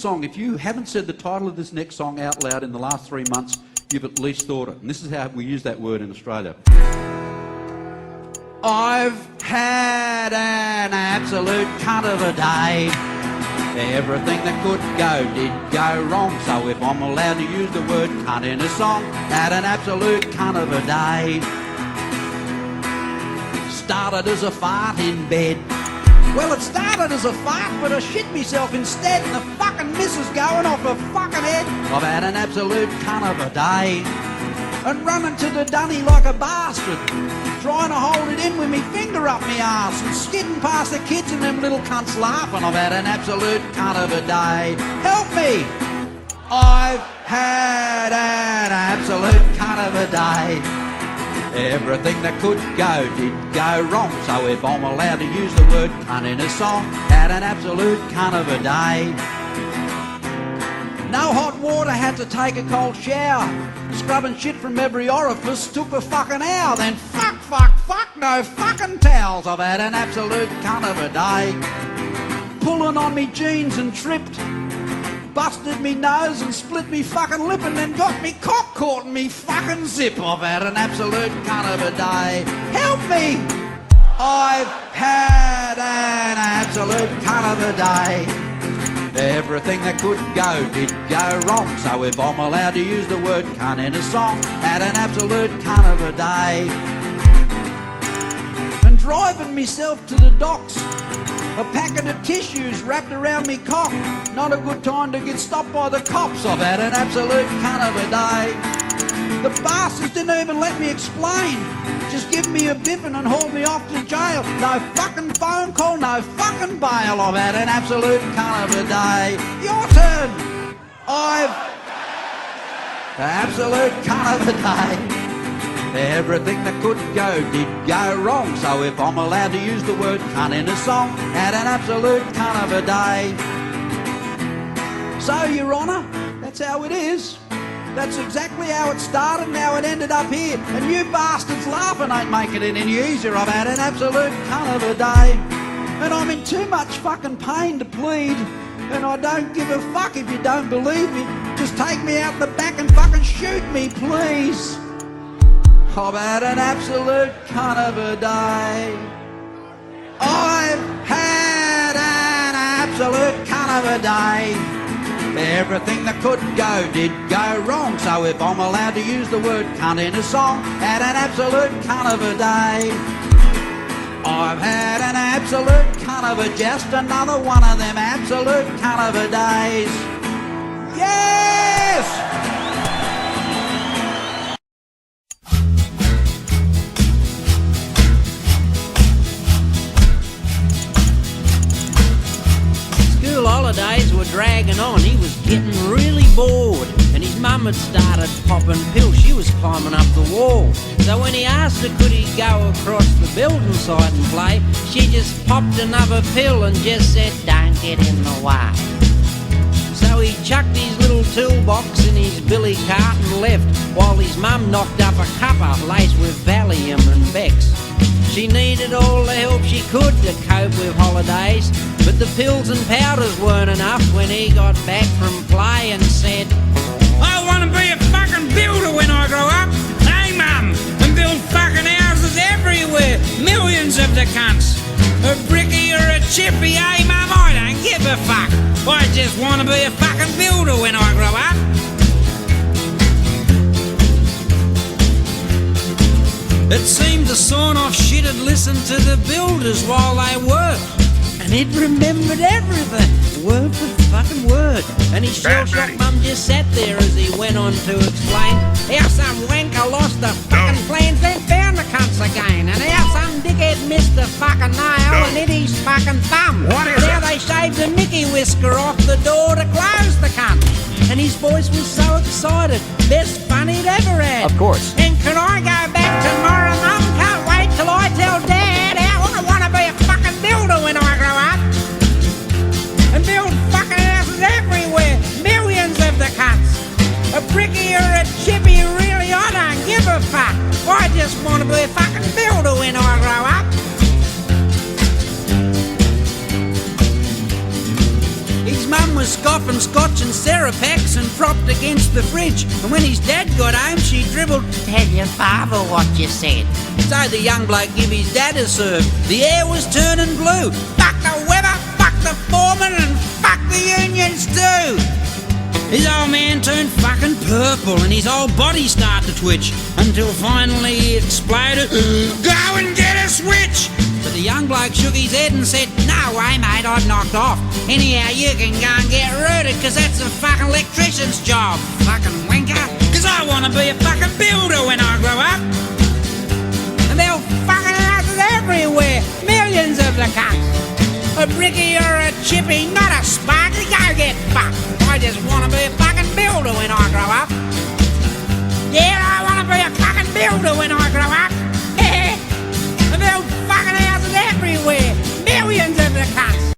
song, if you haven't said the title of this next song out loud in the last 3 months, you've at least thought it. And this is how we use that word in Australia. I've had an absolute cunt of a day. Everything that could go did go wrong. So if I'm allowed to use the word cunt in a song, had an absolute cunt of a day. Started as a fart in bed. Well, it started as a fart, but I shit myself instead, and the fucking missus going off her fucking head. I've had an absolute cunt of a day. And running to the dunny like a bastard, trying to hold it in with me finger up me arse, and skidding past the kids and them little cunts laughing. I've had an absolute cunt of a day. Help me! I've had an absolute cunt of a day. Everything that could go did go wrong. So if I'm allowed to use the word cunt in a song, had an absolute cunt of a day. No hot water, had to take a cold shower. Scrubbing shit from every orifice took a fucking hour. Then fuck, no fucking towels. I've had an absolute cunt of a day. Pulling on me jeans and tripped. Busted me nose and split me fucking lip, and then got me cock caught in me fucking zip. I've had an absolute cunt of a day. Help me! I've had an absolute cunt of a day. Everything that could go did go wrong. So if I'm allowed to use the word cunt in a song, had an absolute cunt of a day. And driving myself to the docks, a packet of tissues wrapped around me cock. Not a good time to get stopped by the cops. I've had an absolute cunt of a day. The bastards didn't even let me explain. Just give me a biffin and haul me off to jail. No fucking phone call, no fucking bail. I've had an absolute cunt of a day. Your turn. I've an absolute cunt of a day. Everything that could go did go wrong. So if I'm allowed to use the word cunt in a song, had an absolute cunt of a day. So, Your Honour, that's how it is. That's exactly how it started and how it ended up here. And you bastards laughing ain't making it any easier. I've had an absolute cunt of a day. And I'm in too much fucking pain to plead. And I don't give a fuck if you don't believe me. Just take me out the back and fucking shoot me, please. I've had an absolute cunt of a day. I've had an absolute cunt of a day. Everything that could go did go wrong. So if I'm allowed to use the word cunt in a song, had an absolute cunt of a day. I've had an absolute cunt of a, just another one of them absolute cunt of a days. Yes! School holidays were dragging on. He was getting really bored, and his mum had started popping pills. She was climbing up the wall. So when he asked her could he go across the building site and play, she just popped another pill and just said, "Don't get in the way." So he chucked his little toolbox in his billy cart and left, while his mum knocked up a cuppa laced with Valium and Bex. She needed all the help she could to cope with holidays, but the pills and powders weren't enough when he got back from play and said, "I want to be a fucking builder when I grow up. Hey, Mum, and build fucking houses everywhere. Millions of the cunts. A bricky or a chippy, hey, Mum, I don't give a fuck. I just want to be a fucking builder when I grow up." It seemed the sawn-off shit had listened to the builders while they worked, and he'd remembered everything, word for fucking word. And his shell-shocked mum just sat there as he went on to explain how some wanker lost the fucking plans, then found the cunts again, and how some dickhead missed a fucking nail and hit his fucking thumb. Now they shaved a Mickey whisker off the door to close the cunt. And his voice was so excited, best fun he'd ever had. Of course. And can I go back tomorrow, Mum? Can't wait till I tell Dad how I want to be a fucking builder when I grow up. And build fucking houses everywhere, millions of the cunts. A bricky or a chippy, really, I don't give a fuck. I just want to be a fucking builder when I grow up. His mum was scoffing popping scotch and Serapex and propped against the fridge. And when his dad got home, she dribbled, "Tell your father what you said." So the young bloke give his dad a serve. The air was turning blue. Fuck the weather, fuck the foreman, and fuck the unions too. His old man turned fucking purple and his whole body started to twitch until finally he exploded, "Go and get a switch!" But the young bloke shook his head and said, "No way, mate, I've knocked off. Anyhow, you can go and get rooted, because that's a fucking electrician's job, fucking wanker. Because I want to be a fucking builder when I grow up." And there were fucking houses everywhere, millions of the cunts. A brickie or a chippy, not a sparky, go get fucked. I just want to be a fucking builder when I grow up. Yeah, I want to be a fucking builder when I grow up.